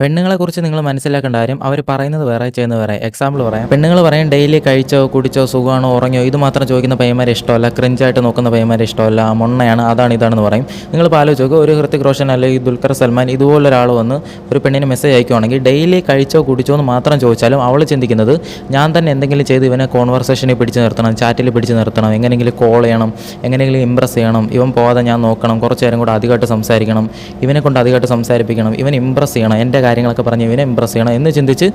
പെണ്ണുങ്ങളെക്കുറിച്ച് നിങ്ങൾ മനസ്സിലാക്കേണ്ട കാര്യം അവർ പറയുന്നത് വേറെ ചെയ്യുന്നത് വേറെ. എക്സാമ്പിൾ പറയാം. പെണ്ണുങ്ങൾ പറയും ഡെയിലി കഴിച്ചോ കുടിച്ചോ സുഖമാണോ ഉറങ്ങിയോ ഇത് മാത്രം ചോദിക്കുന്ന പയ്യന്മാരെ ഇഷ്ടമല്ല, ക്രിഞ്ചായിട്ട് നോക്കുന്ന പയ്യന്മാരെ ഇഷ്ടമല്ല, മൊണ്ണയാണ്, അതാണ് ഇതാണെന്ന് പറയും. നിങ്ങളിപ്പോൾ ആലോചിച്ച് നോക്കുക, ഒരു ഹൃത്തിക് റോഷൻ അല്ലെങ്കിൽ ദുൽഖർ സൽമാൻ ഇതുപോലൊരാൾ വന്ന് ഒരു പെണ്ണിന് മെസ്സേജ് അയക്കുവാണെങ്കിൽ ഡെയിലി കഴിച്ചോ കുടിച്ചോ എന്ന് മാത്രം ചോദിച്ചാലും അവൾ ചിന്തിക്കുന്നത് ഞാൻ തന്നെ എന്തെങ്കിലും ചെയ്ത് ഇവനെ കോൺവെർസേഷനിൽ പിടിച്ച് നിർത്തണം, ചാറ്റിൽ പിടിച്ച് നിർത്തണം, എങ്ങനെയെങ്കിലും കോൾ ചെയ്യണം, എങ്ങനെയെങ്കിലും ഇമ്പ്രസ് ചെയ്യണം, ഇവൻ പോകാതെ ഞാൻ നോക്കണം, കുറച്ച് നേരം കൂടെ അധികമായിട്ട് സംസാരിക്കണം, ഇവനെ കൊണ്ട് അധികമായിട്ട് സംസാരിപ്പിക്കണം, ഇവൻ ഇമ്പ്രസ് ചെയ്യണം, എൻ്റെ കാര്യങ്ങളൊക്കെ പറഞ്ഞ് ഇവനെ ഇമ്പ്രസ് ചെയ്യണം എന്ന് ചിന്തിച്ച്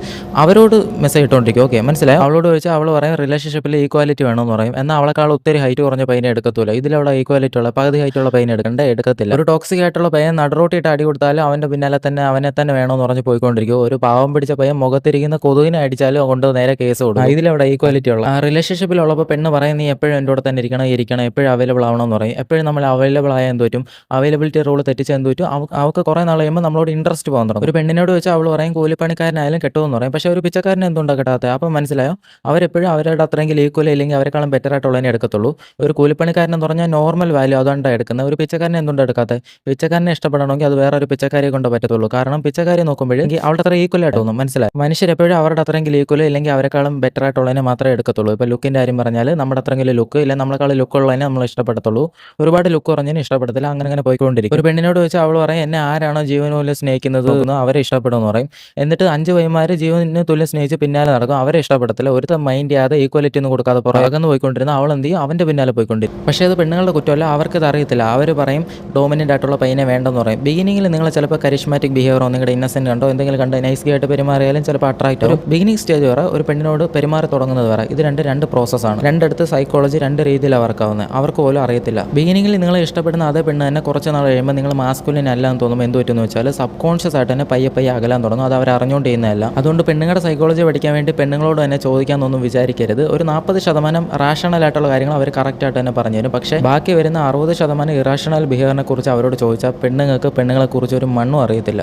അവരോട് മെസ്സേജ് ഇട്ടുകൊണ്ടിരിക്കും. ഓക്കെ, മനസ്സിലായി. അവളോട് ചോദിച്ചാൽ അവൾ പറയും റിലേഷൻഷിപ്പിൽ ഈക്വാലിറ്റി വേണമെന്ന് പറയും. എന്നാൽ അവളെക്കാൾ ഒത്തിരി ഹൈറ്റ് കുറഞ്ഞ പയ്യനെ എടുക്കത്തില്ല. ഇതിലവിടെ ഈക്വാലിറ്റി ഉള്ള പകുതി ഹൈറ്റുള്ള പയ്യനെ എടുക്കത്തില്ല. ഒരു ടോക്സിക് ആയിട്ടുള്ള പയ്യൻ നടുറോട്ടിയിട്ട് അടി കൊടുത്താലും അവൻ്റെ പിന്നാലെ തന്നെ അവനെ തന്നെ വേണമെന്ന് പറഞ്ഞ് പോയിക്കൊണ്ടിരിക്കും. ഒരു പാവം പിടിച്ച പയ്യൻ മുഖത്തിരിക്കുന്ന കൊതുകിനെ അടിച്ചാലും കൊണ്ട് നേരെ കേസ് കൊടുക്കും. ഇതിലവിടെ ഈക്വാലിറ്റി ഉള്ള റിലേഷൻഷിപ്പിലുള്ളപ്പോൾ പെണ്ണ് പറയും നീ എപ്പോഴും എൻ്റെ കൂടെ തന്നെ ഇരിക്കണം, എപ്പോഴും അവൈലബിൾ ആവണമെന്ന് പറയും. എപ്പോഴും നമ്മൾ അവൈലബിൾ ആയാൽ എന്ത് പറ്റും, അവൈലബിലിറ്റി റൂൾ തെറ്റിച്ച് എന്ത് പറ്റും, അവൾക്ക് കുറേ നാൾ കഴിയുമ്പോൾ നമ്മളോട് ഇൻട്രസ്റ്റ് പോകാൻ തുടങ്ങും. ഒരു പെണ്ണിനോട് വെച്ചാൽ അവൾ പറയും കൂലിപ്പണിക്കാരനായാലും കെട്ടുമെന്ന് പറയും. പക്ഷേ ഒരു പിച്ചക്കാരനെ എന്തുകൊണ്ടാണ് കെട്ടാത്തത്? അപ്പം മനസ്സിലായോ, അവരെപ്പോഴും അവരുടെ അത്രയെങ്കിലും ഈക്വൽ ഇല്ലെങ്കിൽ അവരെക്കാളും ബെറ്റർ ആയിട്ടുള്ളതിനെ എടുക്കത്തുള്ളൂ. ഒരു കൂലിപ്പണിക്കാരനെന്ന് പറഞ്ഞാൽ നോർമൽ വാല്യൂ അതുകൊണ്ടാണ് എടുക്കുന്നത്. ഒരു പിച്ചക്കാരനെ എന്തുകൊണ്ടാണ് എടുക്കാത്തത്? പിച്ചക്കാരനെ ഇഷ്ടപ്പെടണമെങ്കിൽ അത് വേറെ ഒരു പിച്ചക്കാരിയെ കൊണ്ട് പറ്റത്തുള്ളൂ. കാരണം പിച്ചക്കാരി നോക്കുമ്പോഴെങ്കിൽ അവളുടെ അത്ര ഈക്വൽ ആയിട്ട് തോന്നും. മനസ്സിലായി. മനുഷ്യരെപ്പോഴും അവരുടെ അത്രയെങ്കിലും ഈക്വൽ ഇല്ലെങ്കിൽ അവരെക്കാളും ബെറ്റർ ആയിട്ടുള്ളതിനെ മാത്രമേ എടുക്കത്തുള്ളൂ. ഇപ്പോൾ ലുക്കിൻ്റെ കാര്യം പറഞ്ഞാൽ നമ്മുടെ അത്രയെങ്കിലും ലുക്ക് ഇല്ലെങ്കിൽ നമ്മളെക്കാളും ലുക്ക് ഉള്ളതിനെ നമ്മൾ ഇഷ്ടപ്പെടത്തുള്ളൂ. ഒരുപാട് ലുക്ക് കുറഞ്ഞതിന് ഇഷ്ടപ്പെടത്തില്ല. അങ്ങനെ പോയിക്കൊണ്ടിരിക്കും. ഒരു പെണ്ണിനോട് വെച്ചാൽ അവൾ പറയും എന്നെ ആരാണോ ജീവനോല് സ്നേഹിക്കുന്നത് അവരെ ഇഷ്ടപ്പെടുമെന്ന് പറയും. എന്നിട്ട് 5 പയ്യന്മാർ ജീവന് തുല്യം സ്നേഹിച്ച് പിന്നാലെ നടക്കും. അവരെ ഇഷ്ടപ്പെടത്തില്ല. ഒരുത്തം മൈൻഡ് ചെയ്യാതെ ഈക്വാലിറ്റി ഒന്നും കൊടുക്കാതെ പുറകെന്ന് പോയിക്കൊണ്ടിരുന്ന അവൾ എന്ത് ചെയ്യും, അവൻ്റെ പിന്നാലെ പോയിക്കൊണ്ടിരിക്കും. പക്ഷേ അത് പെണ്ണുങ്ങളുടെ കുറ്റമല്ല, അവർക്കത് അറിയത്തില്ല. അവർ പറയും ഡോമിനൻ്റ് ആയിട്ടുള്ള പയ്യനെ വേണ്ടെന്ന് പറയും. ബിഗിനിങ്ങിൽ നിങ്ങൾ ചിലപ്പോൾ കരിഷ്മാറ്റിക് ബിഹേവിയറോ നിങ്ങളുടെ ഇന്നസെൻ്റ് കണ്ടോ എന്തെങ്കിലും കണ്ടോ നൈസ്ലി ആയിട്ട് പെരുമാറിയാലും ചിലപ്പോൾ അട്രാക്റ്റ് ആവും. ബിഗിനിങ് സ്റ്റേജ് വരെ ഒരു പെണ്ണിനോട് പെരുമാറി തുടങ്ങുന്നത് വരെ ഇത് രണ്ട് പ്രോസസ്സാണ്. രണ്ടിടത്ത് സൈക്കോളജി 2 രീതിയിലാണ് വർക്കാവുന്നത്. അവർക്ക് പോലും അറിയത്തില്ല. ബിഗിനിങ്ങിൽ നിങ്ങൾ ഇഷ്ടപ്പെടുന്ന അതേ പെണ്ണ് തന്നെ കുറച്ച് നാൾ കഴിയുമ്പോൾ നിങ്ങൾ മാസ്കുലിൻ അല്ല എന്ന് തോന്നുമ്പോൾ എന്ത് പറ്റുമെന്ന് വെച്ചാൽ സബ് കോൺഷ്യസ് ആയിട്ട് തന്നെ പയ്യെ അകലാൻ തുടങ്ങും. അത് അവർ അറിഞ്ഞുകൊണ്ട് ചെയ്യുന്നതല്ല. അതുകൊണ്ട് പെണ്ണുങ്ങളുടെ സൈക്കോളജി പഠിക്കാൻ വേണ്ടി പെണ്ണുങ്ങളോട് തന്നെ ചോദിക്കാമെന്നൊന്നും വിചാരിക്കരുത്. ഒരു 40% റാഷണൽ ആയിട്ടുള്ള കാര്യങ്ങൾ അവർ കറക്റ്റായിട്ട് തന്നെ പറഞ്ഞു തരും. പക്ഷേ ബാക്കി വരുന്ന 60% ഇറാഷണൽ ബിഹേവിയറിനെ കുറിച്ച് അവരോട് ചോദിച്ചാൽ പെണ്ണുങ്ങളെക്കുറിച്ച് ഒരു മണ്ണും അറിയത്തില്ല.